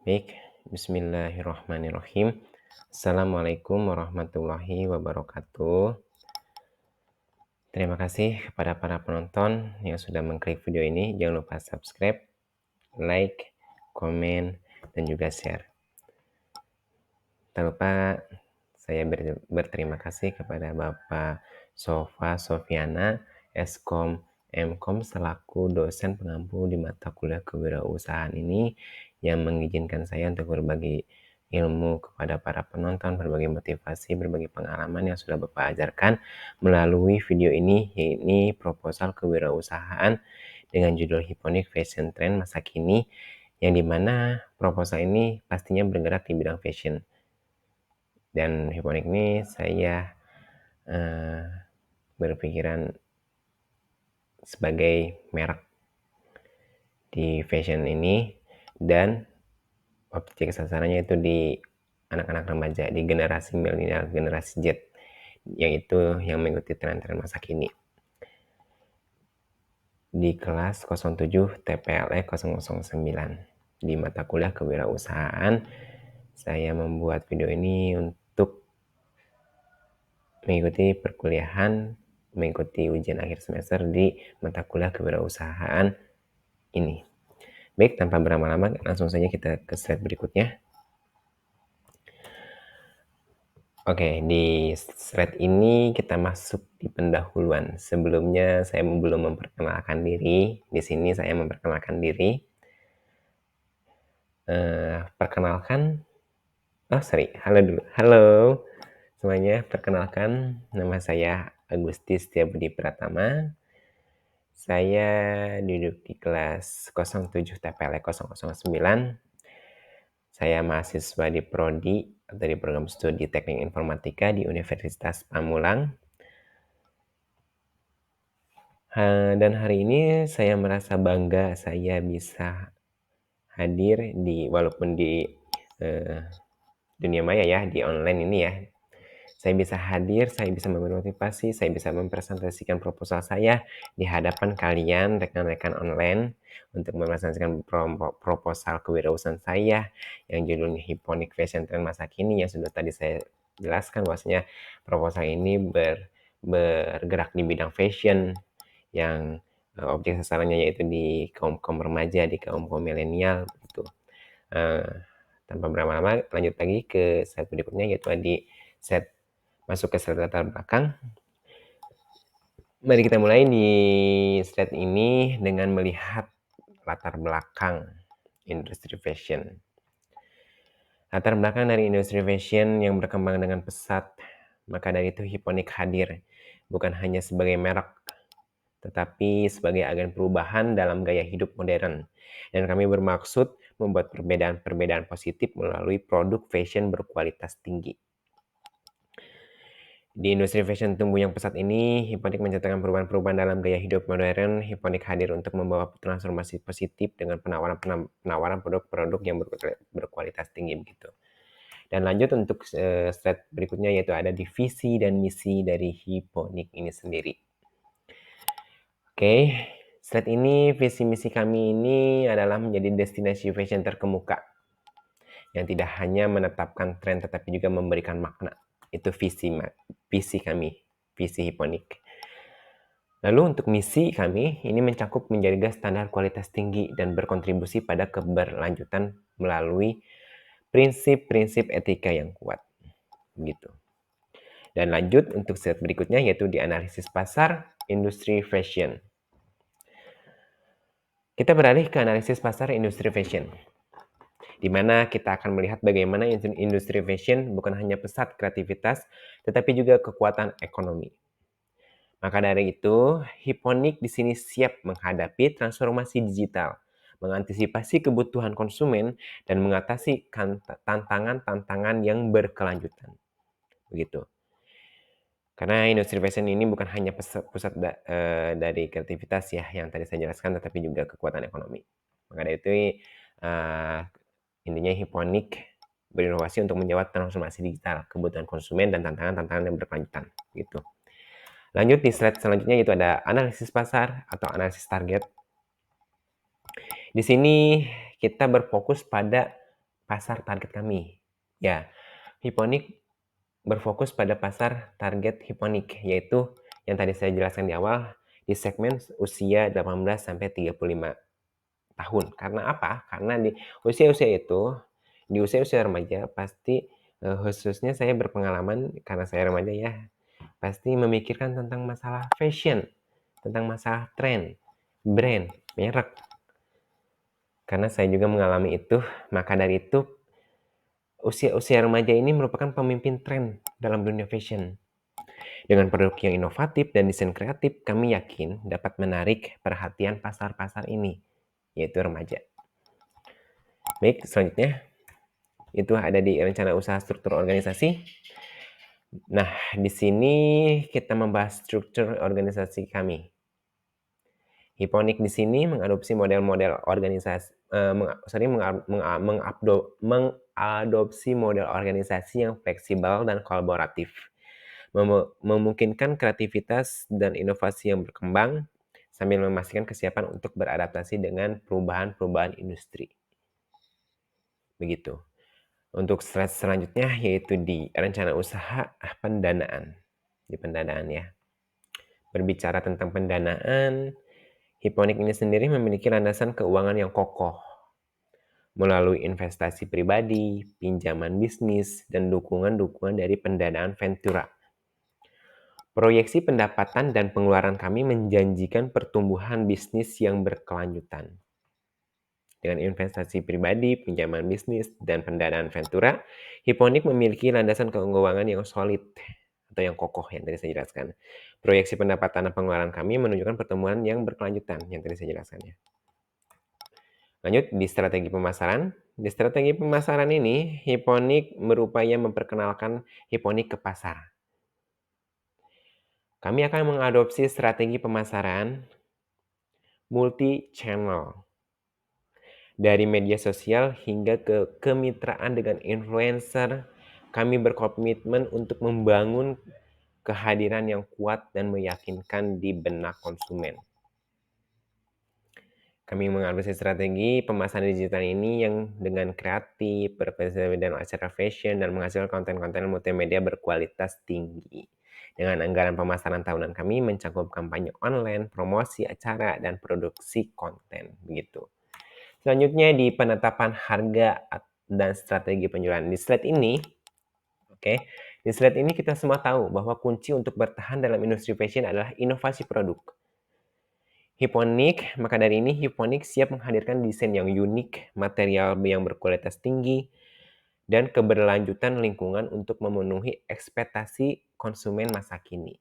Baik, bismillahirrahmanirrahim. Assalamualaikum warahmatullahi wabarakatuh. Terima kasih kepada para penonton yang sudah mengklik video ini. Jangan lupa subscribe, like, komen, dan juga share. Tak lupa saya berterima kasih kepada Bapak Sofa Sofiana, Eskom Mkom selaku dosen pengampu di mata kuliah kewirausahaan ini yang mengizinkan saya untuk berbagi ilmu kepada para penonton, berbagi motivasi, berbagi pengalaman yang sudah Bapak ajarkan melalui video ini, yaitu proposal kewirausahaan dengan judul Hiponic Fashion Trend Masa Kini, yang dimana proposal ini pastinya bergerak di bidang fashion. Dan Hiponic ini saya berpikiran sebagai merek di fashion ini, dan objek sasarannya itu di anak-anak remaja, di generasi milenial, generasi Z, yaitu yang mengikuti tren-tren masa kini. Di kelas 07 TPLE 009 di mata kuliah kewirausahaan, saya membuat video ini untuk mengikuti perkuliahan, mengikuti ujian akhir semester di mata kuliah kewirausahaan ini. Baik, tanpa berlama-lama, langsung saja kita ke slide berikutnya. Oke, di slide ini kita masuk di pendahuluan. Sebelumnya saya belum memperkenalkan diri. Di sini saya memperkenalkan diri. Halo dulu. Halo semuanya, perkenalkan, nama saya Agusti Setiabudi Pratama. Saya duduk di kelas 07 TPL 009. Saya mahasiswa di Prodi dari program studi Teknik Informatika di Universitas Pamulang. Dan hari ini saya merasa bangga saya bisa hadir walaupun di dunia maya ya, di online ini ya. Saya bisa hadir, saya bisa memberi motivasi, saya bisa mempresentasikan proposal saya di hadapan kalian, rekan-rekan online, untuk mempresentasikan proposal kewirausahaan saya yang judulnya Hiponic Fashion Trend Masa Kini, yang sudah tadi saya jelaskan bahwasanya proposal ini bergerak di bidang fashion, yang objek sasarannya yaitu di kaum remaja, di kaum milenial gitu. Tanpa berlama-lama, lanjut lagi ke slide berikutnya, yaitu masuk ke slide latar belakang. Mari kita mulai di slide ini dengan melihat latar belakang industri fashion. Latar belakang dari industri fashion yang berkembang dengan pesat, maka dari itu Hiponic hadir bukan hanya sebagai merek, tetapi sebagai agen perubahan dalam gaya hidup modern. Dan kami bermaksud membuat perbedaan-perbedaan positif melalui produk fashion berkualitas tinggi. Di industri fashion tumbuh yang pesat ini, Hiponic mencetakkan perubahan-perubahan dalam gaya hidup modern. Hiponic hadir untuk membawa transformasi positif dengan penawaran produk-produk yang berkualitas tinggi begitu. Dan lanjut untuk slide berikutnya, yaitu ada di visi dan misi dari Hiponic ini sendiri. Oke, slide ini visi misi kami ini adalah menjadi destinasi fashion terkemuka yang tidak hanya menetapkan tren tetapi juga memberikan makna. Itu visi kami, visi Hiponic. Lalu untuk misi kami, ini mencakup menjaga standar kualitas tinggi dan berkontribusi pada keberlanjutan melalui prinsip-prinsip etika yang kuat. Begitu. Dan lanjut untuk slide berikutnya, yaitu di analisis pasar industri fashion. Kita beralih ke analisis pasar industri fashion, di mana kita akan melihat bagaimana industri fashion bukan hanya pesat kreativitas, tetapi juga kekuatan ekonomi. Maka dari itu, Hiponic di sini siap menghadapi transformasi digital, mengantisipasi kebutuhan konsumen, dan mengatasi tantangan-tantangan yang berkelanjutan. Begitu. Karena industri fashion ini bukan hanya pusat dari kreativitas ya, yang tadi saya jelaskan, tetapi juga kekuatan ekonomi. Maka dari itu, intinya Hiponic berinovasi untuk menjawab transformasi digital, kebutuhan konsumen, dan tantangan-tantangan yang berkelanjutan. Gitu. Lanjut di slide selanjutnya, yaitu ada analisis pasar atau analisis target. Di sini kita berfokus pada pasar target kami. Ya, Hiponik berfokus pada pasar target Hiponik, yaitu yang tadi saya jelaskan di awal, di segmen usia 18 sampai 35 tahun. Karena apa? Karena di usia-usia itu, di usia-usia remaja pasti khususnya saya berpengalaman karena saya remaja ya, pasti memikirkan tentang masalah fashion, tentang masalah tren, brand, merek. Karena saya juga mengalami itu, maka dari itu usia-usia remaja ini merupakan pemimpin tren dalam dunia fashion. Dengan produk yang inovatif dan desain kreatif, kami yakin dapat menarik perhatian pasar-pasar ini, yaitu remaja. Baik, selanjutnya itu ada di rencana usaha struktur organisasi. Nah, di sini kita membahas struktur organisasi kami. Hiponik di sini mengadopsi model-model organisasi, mengadopsi model organisasi yang fleksibel dan kolaboratif, memungkinkan kreativitas dan inovasi yang berkembang sambil memastikan kesiapan untuk beradaptasi dengan perubahan-perubahan industri. Begitu. Untuk slide selanjutnya yaitu di rencana usaha pendanaan. Di pendanaan ya. Berbicara tentang pendanaan, Hiponik ini sendiri memiliki landasan keuangan yang kokoh melalui investasi pribadi, pinjaman bisnis, dan dukungan-dukungan dari pendanaan Ventura. Proyeksi pendapatan dan pengeluaran kami menjanjikan pertumbuhan bisnis yang berkelanjutan. Dengan investasi pribadi, pinjaman bisnis, dan pendanaan Ventura, Hiponik memiliki landasan keuangan yang solid atau yang kokoh yang tadi saya jelaskan. Proyeksi pendapatan dan pengeluaran kami menunjukkan pertumbuhan yang berkelanjutan yang tadi saya jelaskan ya. Lanjut di strategi pemasaran. Di strategi pemasaran ini, Hiponik berupaya memperkenalkan Hiponik ke pasar. Kami akan mengadopsi strategi pemasaran multi-channel. Dari media sosial hingga ke kemitraan dengan influencer, kami berkomitmen untuk membangun kehadiran yang kuat dan meyakinkan di benak konsumen. Kami mengadopsi strategi pemasaran digital ini yang dengan kreatif, berprestasi dan acara fashion, dan menghasilkan konten-konten multimedia berkualitas tinggi. Dengan anggaran pemasaran tahunan kami mencakup kampanye online, promosi acara, dan produksi konten. Begitu. Selanjutnya di penetapan harga dan strategi penjualan. Di slide ini, di slide ini kita semua tahu bahwa kunci untuk bertahan dalam industri fashion adalah inovasi produk. Hiponik, maka dari ini Hiponik siap menghadirkan desain yang unik, material yang berkualitas tinggi, dan keberlanjutan lingkungan untuk memenuhi ekspektasi konsumen masa kini.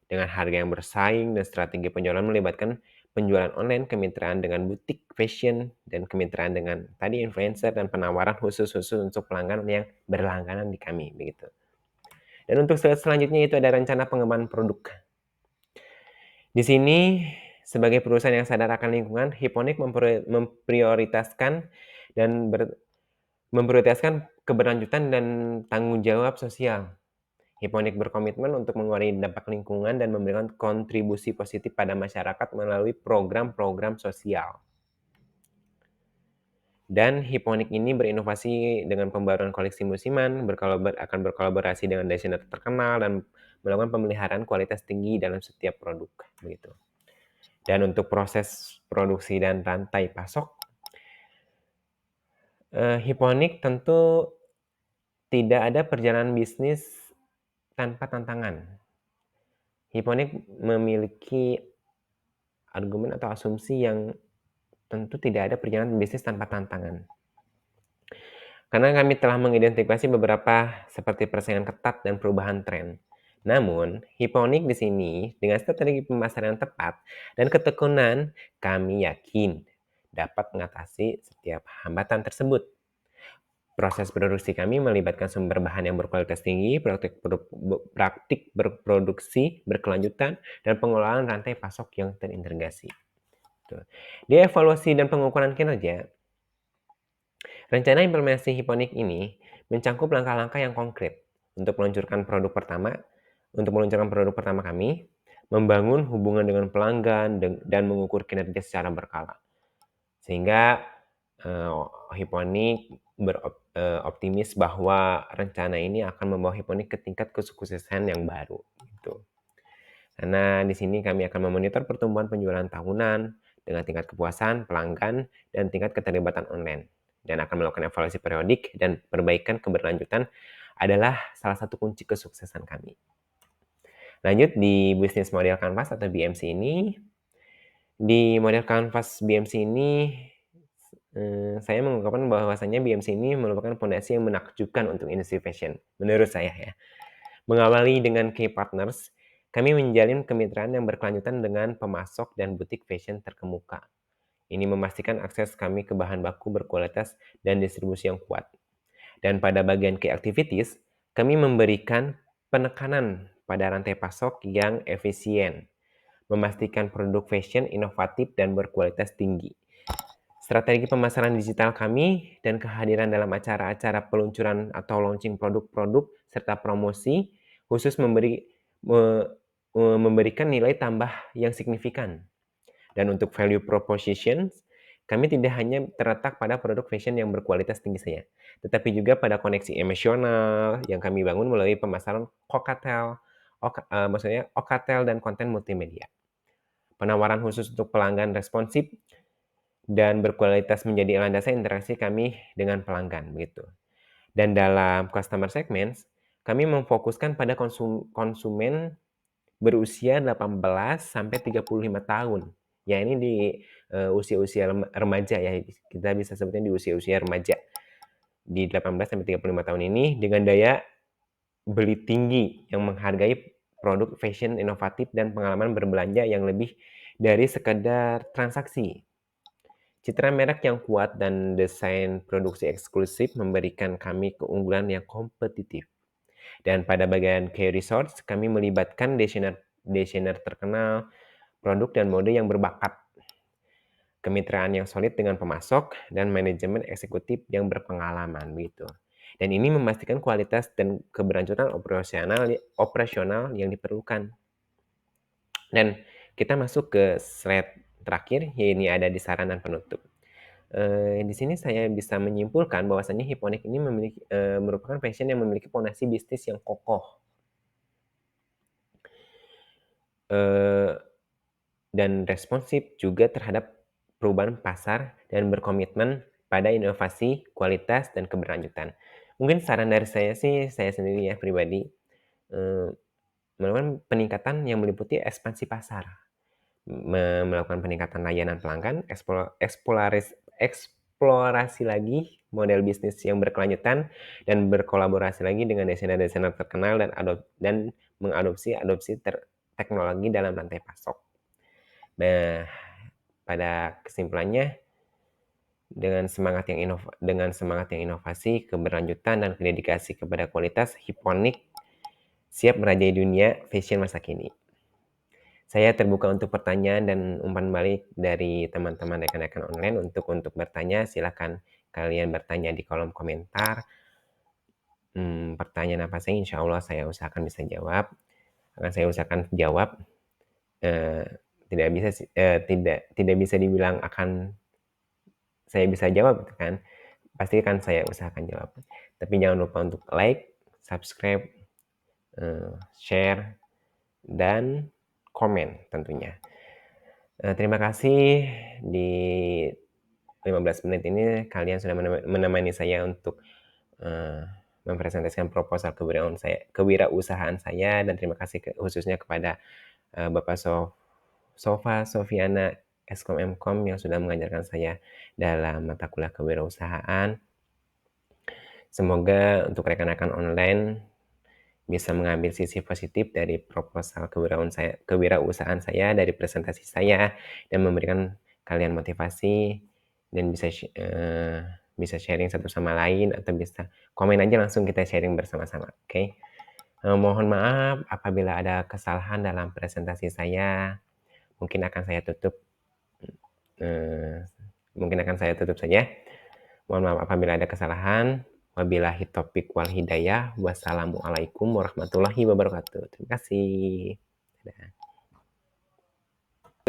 Dengan harga yang bersaing dan strategi penjualan melibatkan penjualan online, kemitraan dengan butik fashion, dan kemitraan dengan tadi influencer dan penawaran khusus-khusus untuk pelanggan yang berlangganan di kami, begitu. Dan untuk slide selanjutnya itu ada rencana pengembangan produk. Di sini, sebagai perusahaan yang sadar akan lingkungan, Hiponik memprioritaskan keberlanjutan dan tanggung jawab sosial. Hiponik berkomitmen untuk mengurangi dampak lingkungan dan memberikan kontribusi positif pada masyarakat melalui program-program sosial. Dan Hiponik ini berinovasi dengan pembaruan koleksi musiman, akan berkolaborasi dengan desainer terkenal, dan melakukan pemeliharaan kualitas tinggi dalam setiap produk. Begitu. Dan untuk proses produksi dan rantai pasok, Hiponik tentu tidak ada perjalanan bisnis tanpa tantangan. Hiponik memiliki argumen atau asumsi yang tentu tidak ada perjalanan bisnis tanpa tantangan. Karena kami telah mengidentifikasi beberapa seperti persaingan ketat dan perubahan tren. Namun, Hiponik di sini dengan strategi pemasaran yang tepat dan ketekunan, kami yakin dapat mengatasi setiap hambatan tersebut. Proses produksi kami melibatkan sumber bahan yang berkualitas tinggi, praktik berproduksi berkelanjutan, dan pengelolaan rantai pasok yang terintegrasi. Di evaluasi dan pengukuran kinerja, rencana implementasi Hiponik ini mencakup langkah-langkah yang konkret untuk meluncurkan produk pertama kami, membangun hubungan dengan pelanggan, dan mengukur kinerja secara berkala. Sehingga Hipponik optimis bahwa rencana ini akan membawa Hipponik ke tingkat kesuksesan yang baru, gitu. Karena di sini kami akan memonitor pertumbuhan penjualan tahunan dengan tingkat kepuasan pelanggan dan tingkat keterlibatan online, dan akan melakukan evaluasi periodik dan perbaikan keberlanjutan adalah salah satu kunci kesuksesan kami. Lanjut di bisnis model kanvas atau BMC ini, di model kanvas BMC ini saya mengungkapkan bahwasanya BMC ini merupakan fondasi yang menakjubkan untuk industri fashion, menurut saya ya. Mengawali dengan key partners, kami menjalin kemitraan yang berkelanjutan dengan pemasok dan butik fashion terkemuka. Ini memastikan akses kami ke bahan baku berkualitas dan distribusi yang kuat. Dan pada bagian key activities, kami memberikan penekanan pada rantai pasok yang efisien, memastikan produk fashion inovatif dan berkualitas tinggi. Strategi pemasaran digital kami dan kehadiran dalam acara-acara peluncuran atau launching produk-produk serta promosi khusus memberikan nilai tambah yang signifikan. Dan untuk value proposition, kami tidak hanya terletak pada produk fashion yang berkualitas tinggi saja, tetapi juga pada koneksi emosional yang kami bangun melalui pemasaran Okatel dan konten multimedia. Penawaran khusus untuk pelanggan responsif dan berkualitas menjadi landasan interaksi kami dengan pelanggan, begitu. Dan dalam customer segments, kami memfokuskan pada konsumen berusia 18 sampai 35 tahun. Ya ini di usia-usia remaja ya, kita bisa sebutnya di usia-usia remaja. Di 18 sampai 35 tahun ini dengan daya beli tinggi yang menghargai produk fashion inovatif dan pengalaman berbelanja yang lebih dari sekedar transaksi. Citra merek yang kuat dan desain produksi eksklusif memberikan kami keunggulan yang kompetitif. Dan pada bagian key resource, kami melibatkan desainer terkenal, produk dan mode yang berbakat, kemitraan yang solid dengan pemasok, dan manajemen eksekutif yang berpengalaman gitu. Dan ini memastikan kualitas dan keberlanjutan operasional yang diperlukan. Dan kita masuk ke slide terakhir, ini ada di saran dan penutup. Di sini saya bisa menyimpulkan bahwasanya Hipponik ini merupakan fashion yang memiliki fondasi bisnis yang kokoh. Dan responsif juga terhadap perubahan pasar dan berkomitmen pada inovasi, kualitas, dan keberlanjutan. Mungkin saran dari saya sih, saya sendiri ya pribadi, melakukan peningkatan yang meliputi ekspansi pasar, melakukan peningkatan layanan pelanggan, eksplorasi lagi model bisnis yang berkelanjutan, dan berkolaborasi lagi dengan desainer-desainer terkenal dan mengadopsi teknologi dalam rantai pasok. Nah, pada kesimpulannya, dengan semangat yang inovasi, keberlanjutan, dan dedikasi kepada kualitas, Hipponik siap merajai dunia fashion masa kini. Saya terbuka untuk pertanyaan dan umpan balik dari teman-teman rekan-rekan online. Untuk bertanya, silakan kalian bertanya di kolom komentar. Pertanyaan apa saja, insya Allah saya usahakan bisa jawab. Akan saya usahakan jawab. Tidak bisa dibilang akan saya bisa jawab gitu kan, pasti kan saya usahakan jawab. Tapi jangan lupa untuk like, subscribe, share, dan komen tentunya. Terima kasih di 15 menit ini kalian sudah menemani saya untuk mempresentasikan proposal kewirausahaan saya, dan terima kasih khususnya kepada Bapak Sofa Sofiana Eskom Mkom yang sudah mengajarkan saya dalam mata kuliah kewirausahaan. Semoga untuk rekan-rekan online bisa mengambil sisi positif dari proposal kewirausahaan saya, dari presentasi saya, dan memberikan kalian motivasi, dan bisa sharing satu sama lain, atau bisa komen aja langsung kita sharing bersama-sama, oke? Mohon maaf apabila ada kesalahan dalam presentasi saya. Mungkin akan saya tutup saja. Mohon maaf apabila ada kesalahan. Wabillahi taufiq wal hidayah. Wassalamualaikum warahmatullahi wabarakatuh. Terima kasih. Dadah.